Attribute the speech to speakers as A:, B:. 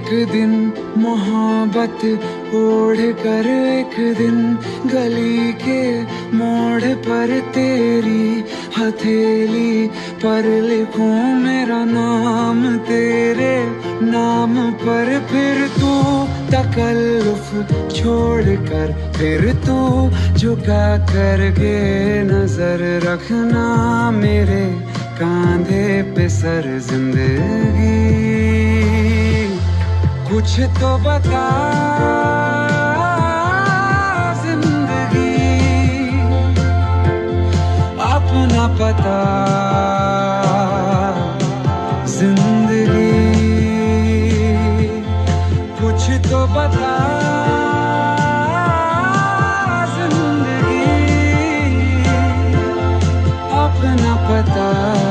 A: एक दिन मोहब्बत ओढ़ कर एक दिन गली के मोड़ पर तेरी हथेली पर लिखूं मेरा नाम तेरे नाम पर। फिर तू तकल्लुफ छोड़ कर फिर तू झुका करके नजर रखना मेरे कांधे पे सर। जिंदगी कुछ तो बता जिंदगी, अपना पता जिंदगी। कुछ तो बता जिंदगी, अपना पता।